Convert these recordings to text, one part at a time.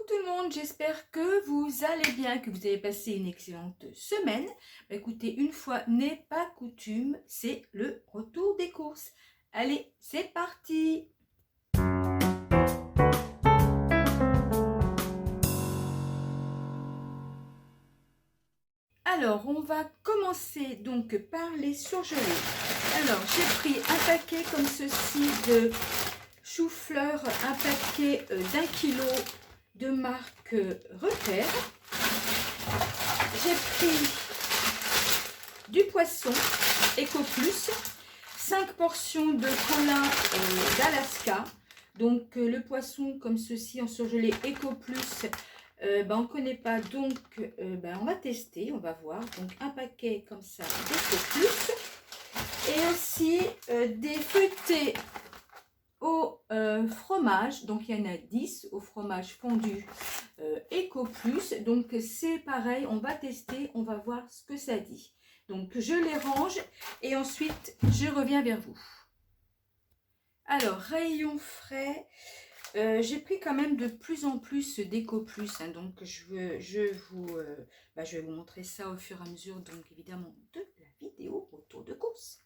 tout le monde, j'espère que vous allez bien, que vous avez passé une excellente semaine. Écoutez, une fois n'est pas coutume, c'est le retour des courses. Allez, c'est parti! Alors, on va commencer donc par les surgelés. Alors, j'ai pris un paquet comme ceci de chou-fleur, un paquet d'1 kg de marque Repère. J'ai pris du poisson Eco Plus, 5 portions de colin d'Alaska. Donc le poisson comme ceci en surgelé Eco Plus, on ne connaît pas, donc on va tester, on va voir. Donc un paquet comme ça d'Eco Plus. Et aussi des feuilletés au fromage, donc il y en a 10 au fromage fondu Eco Plus. Donc c'est pareil, on va tester, on va voir ce que ça dit. Donc je les range et ensuite je reviens vers vous. Alors rayon frais, j'ai pris quand même de plus en plus d'Eco Plus, hein, donc je vais vous montrer ça au fur et à mesure, donc évidemment de la vidéo autour de course.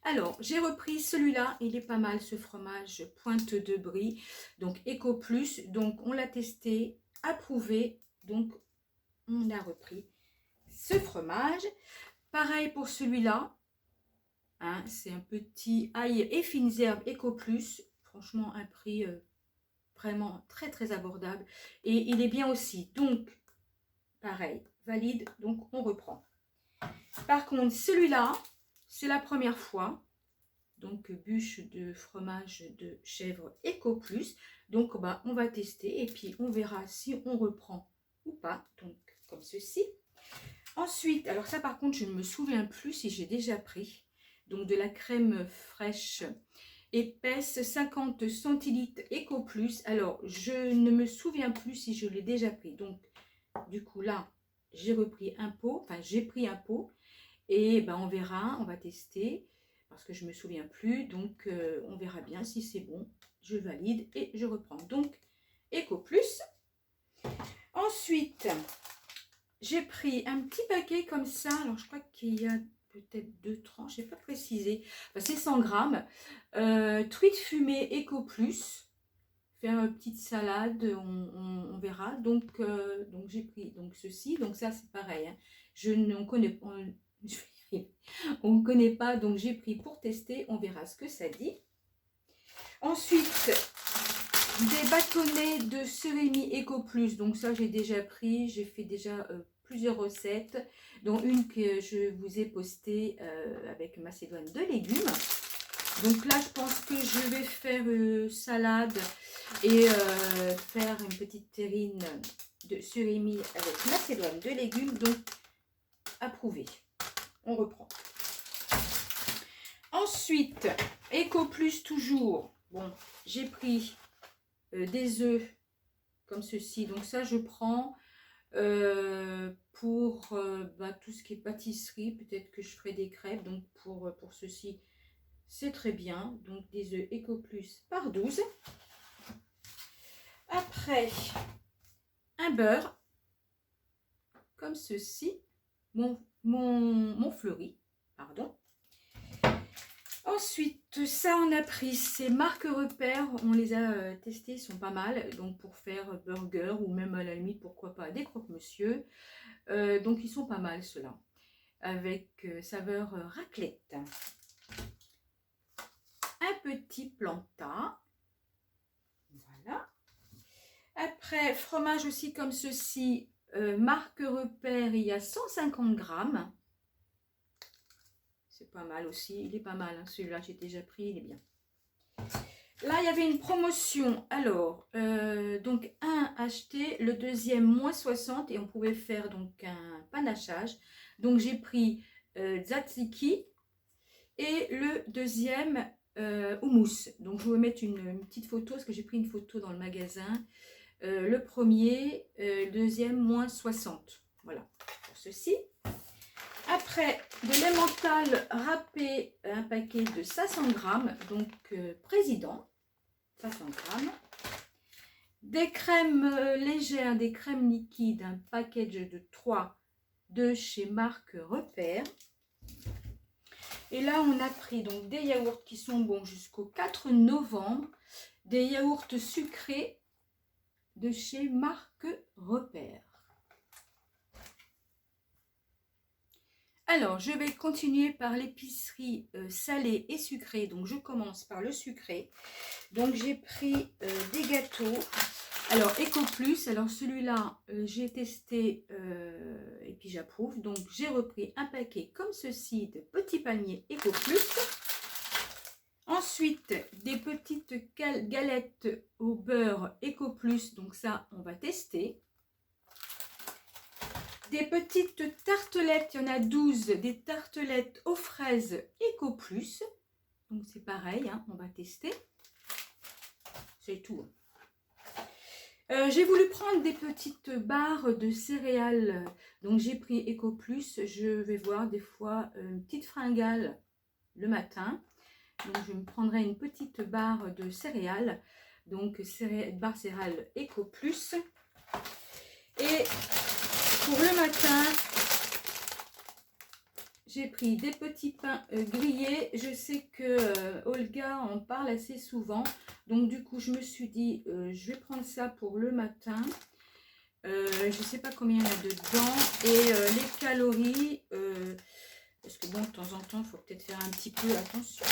Alors, j'ai repris celui-là, il est pas mal ce fromage Pointe de Brie, donc Eco Plus, donc on l'a testé, approuvé, donc on a repris ce fromage. Pareil pour celui-là, hein, c'est un petit ail et fines herbes Eco Plus, franchement un prix vraiment très très abordable et il est bien aussi, donc pareil, valide, donc on reprend. Par contre, celui-là, c'est la première fois. Donc bûche de fromage de chèvre Eco Plus. Donc on va tester et puis on verra si on reprend ou pas. Donc comme ceci. Ensuite, alors ça par contre je ne me souviens plus si j'ai déjà pris. Donc de la crème fraîche épaisse 50 centilitres Eco Plus. Alors je ne me souviens plus si je l'ai déjà pris. Donc du coup là j'ai repris un pot. Enfin j'ai pris un pot. Et on verra, on va tester. Parce que je ne me souviens plus, donc on verra bien si c'est bon. Je valide et je reprends. Donc, Eco Plus. Ensuite, j'ai pris un petit paquet comme ça. Alors, je crois qu'il y a peut-être 2 tranches, je n'ai pas précisé. Enfin, c'est 100 grammes. Truite fumée Eco Plus. Faire une petite salade, on verra. Donc j'ai pris donc ceci. Donc ça, c'est pareil. Hein. On ne connaît pas, donc j'ai pris pour tester, on verra ce que ça dit. Ensuite, des bâtonnets de cérémies Eco Plus, donc ça j'ai déjà pris, j'ai fait déjà plusieurs recettes, dont une que je vous ai postée avec macédoine de légumes. Donc là, je pense que je vais faire salade et faire une petite terrine de surimi avec macédoine de légumes, donc approuvé. On reprend. Ensuite, Eco Plus toujours. Bon, j'ai pris des œufs comme ceci. Donc ça, je prends pour tout ce qui est pâtisserie. Peut-être que je ferai des crêpes. Donc pour ceci, c'est très bien. Donc des œufs Eco Plus par 12. Après, un beurre comme ceci. Mon fleuri, pardon. Ensuite, ça on a pris ces marques Repères, on les a testés, ils sont pas mal. Donc pour faire burger ou même à la limite, pourquoi pas, des croque-monsieur. Donc ils sont pas mal ceux-là, avec saveur raclette. Un petit planta. Voilà. Après, fromage aussi comme ceci, marque Repère, il y a 150 grammes. C'est pas mal aussi, il est pas mal, hein. Celui-là j'ai déjà pris, il est bien. Là il y avait une promotion, alors donc un acheté, le deuxième moins 60 et on pouvait faire donc un panachage. Donc j'ai pris tzatziki et le deuxième houmous. Donc je vais mettre une petite photo parce que j'ai pris une photo dans le magasin. Le premier, le deuxième moins 60. Voilà pour ceci. Après, de l'emmental râpé, un paquet de 500 grammes, donc président, 500 grammes. Des crèmes légères, des crèmes liquides, un package de 3 de chez marque Repère. Et là, on a pris donc des yaourts qui sont bons jusqu'au 4 novembre, des yaourts sucrés de chez marque Repère. Alors, je vais continuer par l'épicerie salée et sucrée. Donc, je commence par le sucré. Donc, j'ai pris des gâteaux. Alors, Eco Plus. Alors, celui-là, j'ai testé et puis j'approuve. Donc, j'ai repris un paquet comme ceci de petits palmiers Eco Plus. Ensuite, des petites galettes au beurre Eco Plus. Donc, ça, on va tester. Des petites tartelettes, il y en a 12, des tartelettes aux fraises Eco Plus. Donc c'est pareil, hein, on va tester. C'est tout. J'ai voulu prendre des petites barres de céréales. Donc j'ai pris Eco Plus. Je vais voir des fois une petite fringale le matin. Donc je me prendrai une petite barre de céréales. Donc barre céréales Eco Plus. Et pour le matin, j'ai pris des petits pains grillés. Je sais que Olga en parle assez souvent. Donc du coup, je me suis dit, je vais prendre ça pour le matin. Je ne sais pas combien il y en a dedans. Et les calories, parce que bon, de temps en temps, il faut peut-être faire un petit peu attention.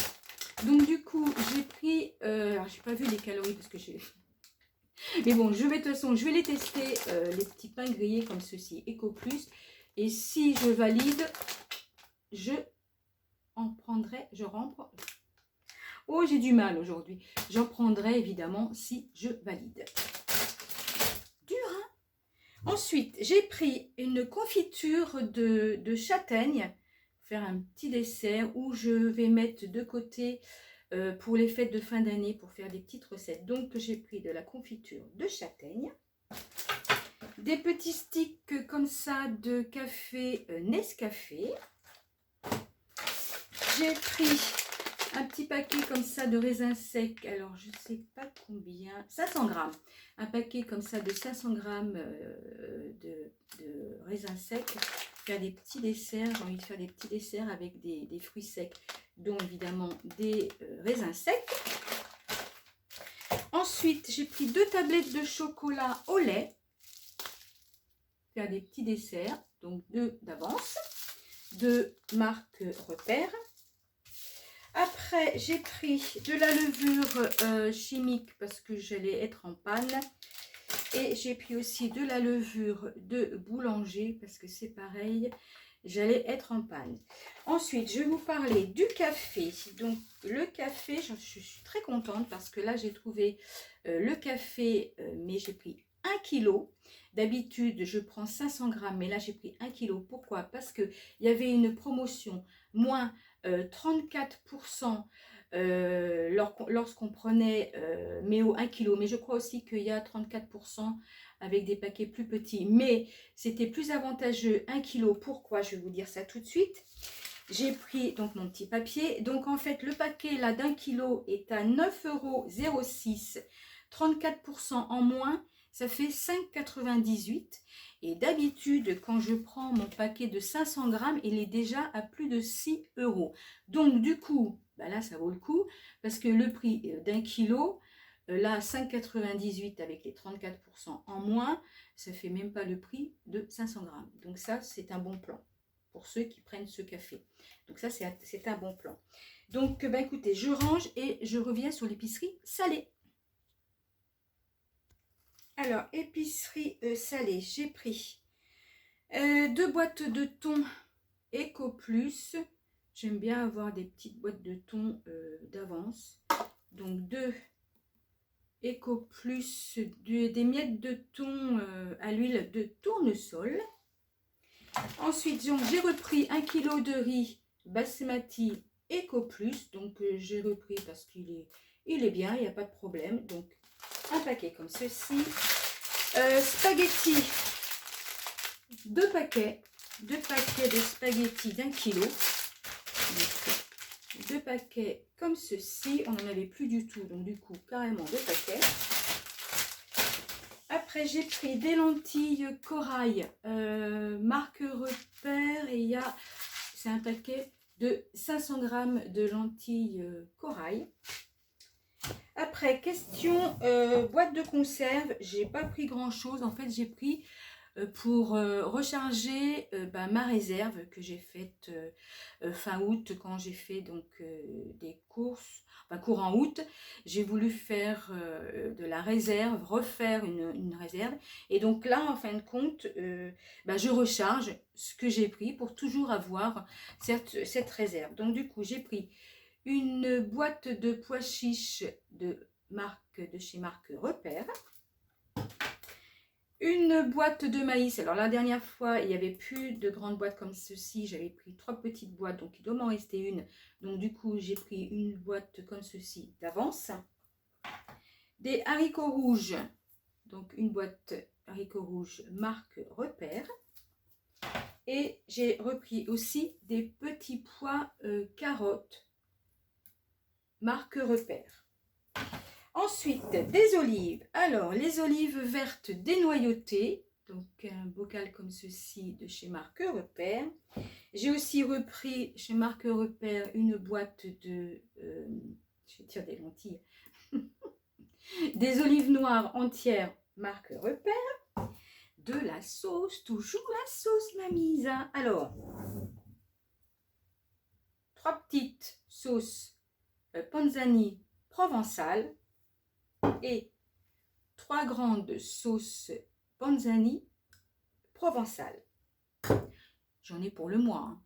Donc du coup, j'ai pris, alors j'ai pas vu les calories parce que j'ai... Mais bon, de toute façon, je vais les tester, les petits pains grillés comme ceci, Eco Plus. Et si je valide, je en prendrai, je remprends. Oh, j'ai du mal aujourd'hui. J'en prendrai évidemment si je valide. Dur, hein? Ensuite, j'ai pris une confiture de châtaigne, faire un petit dessert où je vais mettre de côté pour les fêtes de fin d'année, pour faire des petites recettes. Donc, j'ai pris de la confiture de châtaigne. Des petits sticks comme ça de café Nescafé. J'ai pris un petit paquet comme ça de raisins secs. Alors, je ne sais pas combien. 500 grammes. Un paquet comme ça de 500 grammes de raisins secs. Faire des petits desserts. J'ai envie de faire des petits desserts avec des fruits secs, dont évidemment des raisins secs. Ensuite, j'ai pris 2 tablettes de chocolat au lait. Faire des petits desserts. Donc 2 d'avance. De marque Repère. Après, j'ai pris de la levure chimique parce que j'allais être en panne. Et j'ai pris aussi de la levure de boulanger parce que c'est pareil, j'allais être en panne. Ensuite, je vais vous parler du café. Donc, le café, je suis très contente parce que là, j'ai trouvé le café, mais j'ai pris 1 kg. D'habitude, je prends 500 grammes, mais là, j'ai pris 1 kg. Pourquoi? Parce qu'il y avait une promotion moins 34% lorsqu'on prenait Méo 1 kg. Mais je crois aussi qu'il y a 34% avec des paquets plus petits. Mais c'était plus avantageux 1 kg. Pourquoi? Je vais vous dire ça tout de suite. J'ai pris donc mon petit papier. Donc en fait, le paquet là d'1 kg est à 9,06 €. 34% en moins, ça fait 5,98 €. Et d'habitude, quand je prends mon paquet de 500 grammes, il est déjà à plus de 6 €. Donc du coup, bah là, ça vaut le coup parce que le prix d'1 kg, là, 5,98 € avec les 34% en moins, ça fait même pas le prix de 500 grammes. Donc ça, c'est un bon plan pour ceux qui prennent ce café. Donc ça, c'est un bon plan. Donc, bah, écoutez, je range et je reviens sur l'épicerie salée. Alors, épicerie salée, j'ai pris 2 boîtes de thon Eco Plus. J'aime bien avoir des petites boîtes de thon d'avance. Donc, 2 Eco Plus, des miettes de thon à l'huile de tournesol. Ensuite, j'ai repris 1 kg de riz basmati Eco Plus. Donc, j'ai repris parce qu'il est bien, il n'y a pas de problème. Donc, un paquet comme ceci. Spaghetti, 2 paquets de spaghetti d'1 kg. Donc, 2 paquets comme ceci. On n'en avait plus du tout, donc du coup, carrément 2 paquets. Après, j'ai pris des lentilles corail, marque Repère, et il y a, c'est un paquet de 500 grammes de lentilles corail. Après, question boîte de conserve, j'ai pas pris grand chose. En fait, j'ai pris pour recharger ma réserve que j'ai faite fin août, quand j'ai fait donc des courses, enfin courant août. J'ai voulu faire de la réserve, refaire une réserve, et donc là en fin de compte je recharge ce que j'ai pris pour toujours avoir cette réserve. Donc du coup j'ai pris une boîte de pois chiches de chez marque Repère, une boîte de maïs. Alors la dernière fois, il n'y avait plus de grandes boîtes comme ceci. J'avais pris 3 petites boîtes, donc il doit m'en rester une. Donc du coup, j'ai pris une boîte comme ceci d'avance. Des haricots rouges, donc une boîte haricots rouges marque Repère. Et j'ai repris aussi des petits pois carottes marque Repère. Ensuite, des olives. Alors, les olives vertes dénoyautées, donc un bocal comme ceci de chez marque Repère. J'ai aussi repris chez marque Repère une boîte de, je vais dire des lentilles, des olives noires entières marque Repère. De la sauce, toujours la sauce Mamie. Alors, 3 petites sauces Panzani provençale et 3 grandes sauces Panzani provençale. J'en ai pour le mois. Hein.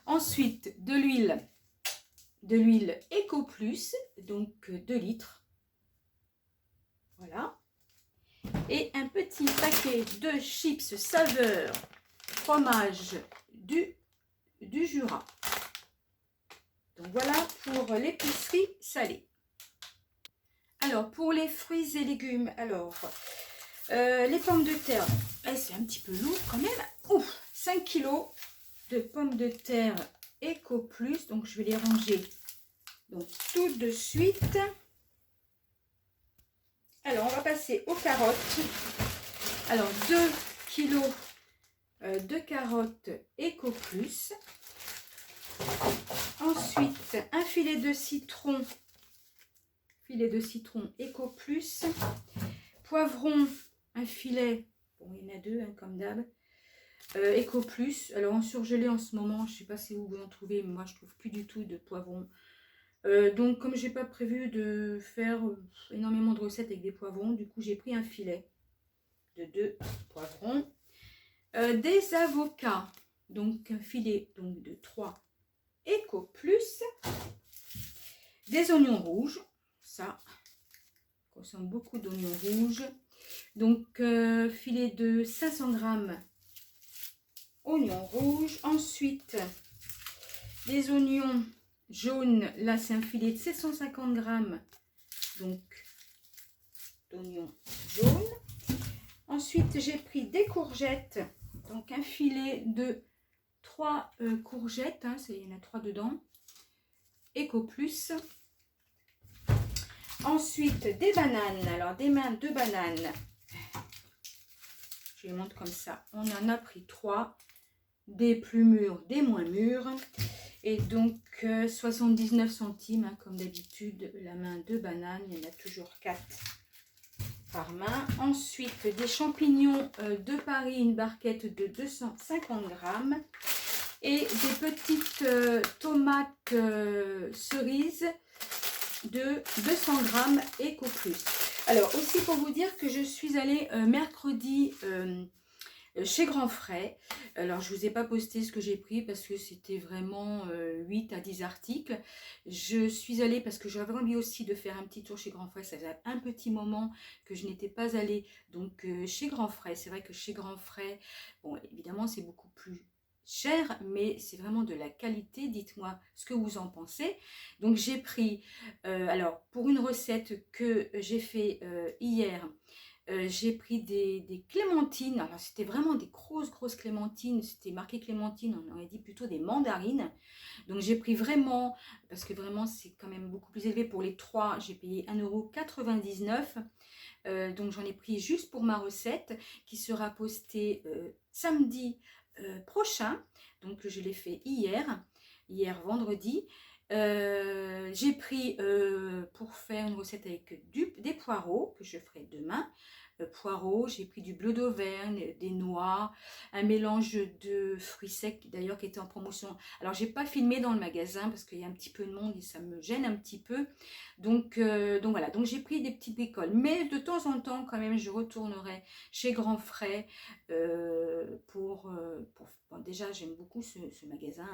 Ensuite, de l'huile Eco Plus, donc 2 litres. Voilà. Et un petit paquet de chips saveur fromage du Jura. Donc voilà pour l'épicerie salée. Alors, pour les fruits et légumes, alors, les pommes de terre, c'est un petit peu lourd quand même. Ouf, 5 kg de pommes de terre Eco Plus, donc je vais les ranger donc, tout de suite. Alors, on va passer aux carottes. Alors, 2 kg de carottes Eco Plus. Ensuite, un filet de citron Eco Plus, poivron, un filet, bon il y en a 2 hein, comme d'hab, Eco Plus. Alors en surgelé en ce moment, je sais pas si vous en trouvez, mais moi je trouve plus du tout de poivron. Donc comme j'ai pas prévu de faire énormément de recettes avec des poivrons, du coup j'ai pris un filet de 2 poivrons, des avocats, donc un filet donc de 3 Eco Plus, des oignons rouges. Ça consomme beaucoup d'oignons rouges. Donc, filet de 500 grammes oignons rouges. Ensuite, des oignons jaunes. Là, c'est un filet de 750 grammes. Donc, d'oignons jaunes. Ensuite, j'ai pris des courgettes. Donc, un filet de 3 courgettes. Hein, il y en a 3 dedans. Eco Plus. Ensuite, des bananes. Alors, des mains de bananes. Je les montre comme ça. On en a pris 3. Des plus mûrs, des moins mûrs. Et donc, 79 centimes, hein, comme d'habitude, la main de banane. Il y en a toujours 4 par main. Ensuite, des champignons de Paris, une barquette de 250 grammes. Et des petites tomates cerises de 200 grammes Eco Plus. Alors aussi pour vous dire que je suis allée mercredi chez Grand Frais. Alors je vous ai pas posté ce que j'ai pris parce que c'était vraiment 8 à 10 articles. Je suis allée parce que j'avais envie aussi de faire un petit tour chez Grand Frais. Ça faisait un petit moment que je n'étais pas allée donc chez Grand Frais. C'est vrai que chez Grand Frais, bon évidemment c'est beaucoup plus cher, mais c'est vraiment de la qualité. Dites-moi ce que vous en pensez. Donc j'ai pris, alors pour une recette que j'ai fait hier, J'ai pris des clémentines. Alors, c'était vraiment des grosses clémentines. C'était marqué clémentine, on aurait dit plutôt des mandarines. Donc, j'ai pris vraiment, parce que vraiment, c'est quand même beaucoup plus élevé pour les 3. J'ai payé 1,99 €. Donc, j'en ai pris juste pour ma recette qui sera postée samedi prochain. Donc, je l'ai fait hier vendredi. J'ai pris pour faire une recette avec des poireaux que je ferai demain. Poireaux, j'ai pris du bleu d'Auvergne, des noix, un mélange de fruits secs d'ailleurs qui était en promotion. Alors j'ai pas filmé dans le magasin parce qu'il y a un petit peu de monde et ça me gêne un petit peu. Donc voilà, donc j'ai pris des petites bricoles. Mais de temps en temps quand même je retournerai chez Grand Frais bon, déjà j'aime beaucoup ce magasin.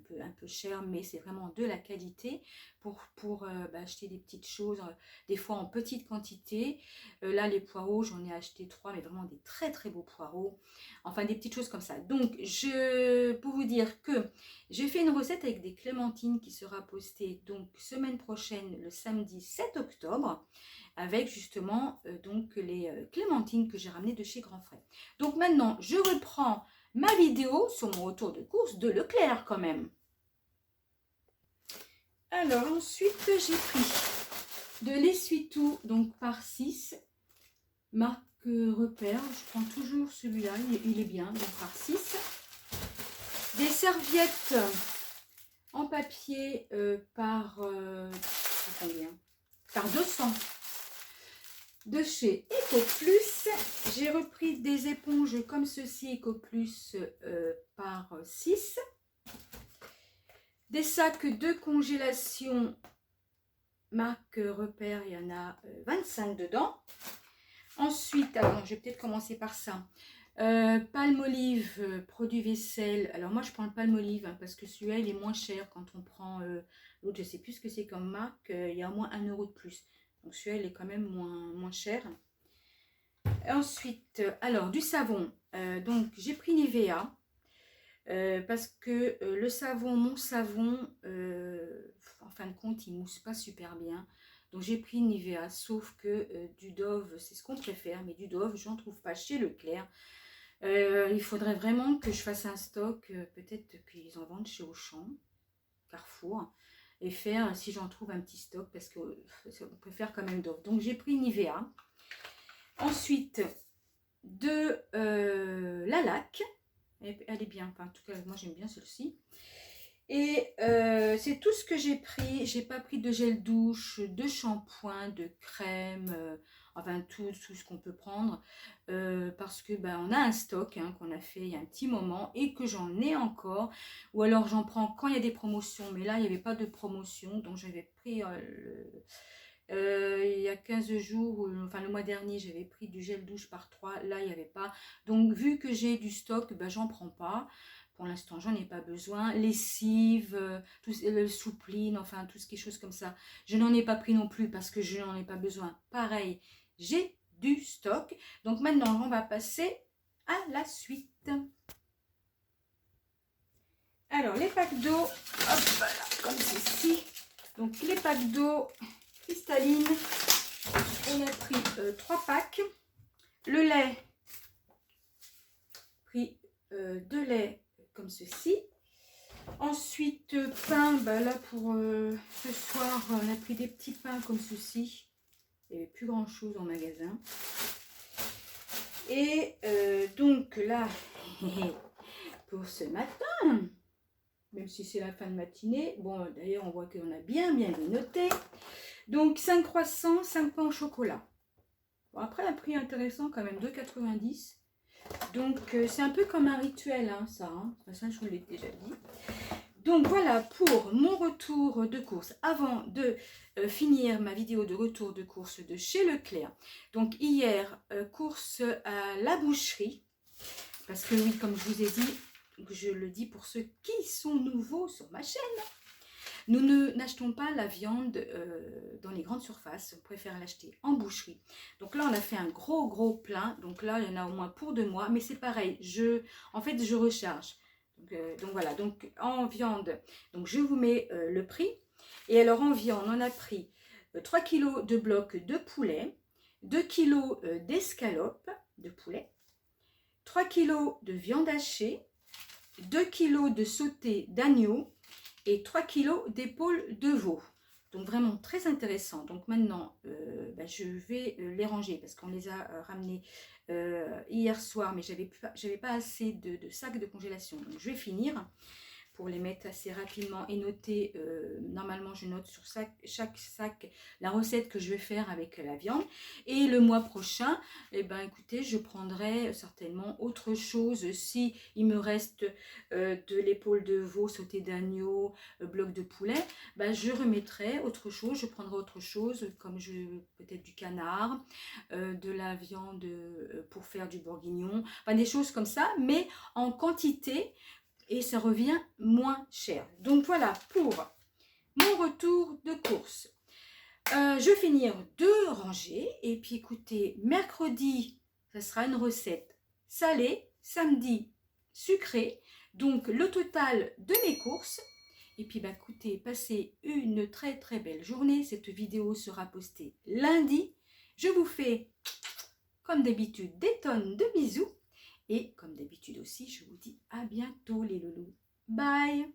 C'est un peu cher, mais c'est vraiment de la qualité pour acheter des petites choses, des fois en petite quantité. Là, les poireaux, j'en ai acheté 3, mais vraiment des très beaux poireaux. Enfin, des petites choses comme ça. Donc, pour vous dire que j'ai fait une recette avec des clémentines qui sera postée donc semaine prochaine, le samedi 7 octobre, avec justement donc les clémentines que j'ai ramenées de chez Grand Frais. Donc maintenant, je reprends ma vidéo sur mon retour de course de Leclerc quand même. Alors ensuite, j'ai pris de l'essuie-tout, donc par 6, marque Repère. Je prends toujours celui-là, il est bien, donc par 6. Des serviettes en papier par 200 de chez Ecoplus. J'ai repris des éponges comme ceci, Ecoplus par 6. Des sacs de congélation marque Repère, il y en a 25 dedans. Ensuite, alors je vais peut-être commencer par ça. Palmolive, produit vaisselle. Alors moi je prends le Palmolive hein, parce que celui-là il est moins cher quand on prend l'autre. Je ne sais plus ce que c'est comme marque. Il y a au moins 1 € de plus. Donc celui-là il est quand même moins cher. Ensuite, alors du savon. Donc j'ai pris Nivea. Parce que le savon, mon savon, en fin de compte, il mousse pas super bien. Donc j'ai pris Nivea, sauf que du Dove, c'est ce qu'on préfère, mais du Dove, j'en trouve pas chez Leclerc. Il faudrait vraiment que je fasse un stock, peut-être qu'ils en vendent chez Auchan, Carrefour, et faire, si j'en trouve un petit stock, parce qu'on préfère quand même Dove. Donc j'ai pris Nivea. Ensuite, de la laque. Elle est bien, enfin, en tout cas moi j'aime bien celle-ci. Et c'est tout ce que j'ai pris. J'ai pas pris de gel douche, de shampoing, de crème, enfin tout ce qu'on peut prendre parce que on a un stock hein, qu'on a fait il y a un petit moment et que j'en ai encore, ou alors j'en prends quand il y a des promotions, mais là il n'y avait pas de promotion, donc j'avais pris il y a 15 jours, enfin le mois dernier, j'avais pris du gel douche par 3. Là, il n'y avait pas. Donc, vu que j'ai du stock, j'en prends pas. Pour l'instant, j'en ai pas besoin. Lessive, le soupline, enfin, tout ce qui est choses comme ça. Je n'en ai pas pris non plus parce que je n'en ai pas besoin. Pareil, j'ai du stock. Donc, maintenant, on va passer à la suite. Alors, les packs d'eau, hop, voilà, comme ceci. Donc, les packs d'eau cristalline, on a pris 3 packs. Le lait, pris 2 laits comme ceci. Ensuite, pain, là pour ce soir, on a pris des petits pains comme ceci. Il n'y avait plus grand chose en magasin. Et donc là, pour ce matin, même si c'est la fin de matinée, bon d'ailleurs on voit qu'on a bien noté. Donc 5 croissants, 5 pains au chocolat. Bon, après un prix intéressant quand même, 2,90 €. Donc c'est un peu comme un rituel hein, ça. Hein. De toute façon je vous l'ai déjà dit. Donc voilà pour mon retour de course. Avant de finir ma vidéo de retour de course de chez Leclerc. Donc hier, course à la boucherie. Parce que oui, comme je vous ai dit, je le dis pour ceux qui sont nouveaux sur ma chaîne. Nous n'achetons pas la viande dans les grandes surfaces, on préfère l'acheter en boucherie. Donc là, on a fait un gros plein. Donc là, il y en a au moins pour 2 mois. Mais c'est pareil, en fait, je recharge. Donc voilà, donc en viande, donc je vous mets le prix. Et alors en viande, on a pris 3 kg de blocs de poulet, 2 kg d'escalopes de poulet, 3 kg de viande hachée, 2 kg de sauté d'agneau et 3 kg d'épaules de veau. Donc vraiment très intéressant. Donc maintenant, je vais les ranger parce qu'on les a ramenés hier soir, mais j'avais pas assez de sacs de congélation. Donc je vais finir pour les mettre assez rapidement et noter. Normalement, je note sur chaque sac la recette que je vais faire avec la viande. Et le mois prochain, eh ben, écoutez, je prendrai certainement autre chose. Si il me reste de l'épaule de veau, sauté d'agneau, bloc de poulet, ben, je remettrai autre chose. Je prendrai autre chose, comme peut-être du canard, de la viande pour faire du bourguignon, enfin, des choses comme ça, mais en quantité. Et ça revient moins cher. Donc voilà pour mon retour de course. Je vais finir de ranger. Et puis écoutez, mercredi, ça sera une recette salée. Samedi, sucrée. Donc le total de mes courses. Et puis écoutez, passez une très très belle journée. Cette vidéo sera postée lundi. Je vous fais, comme d'habitude, des tonnes de bisous. Et comme d'habitude aussi, je vous dis à bientôt les loulous. Bye!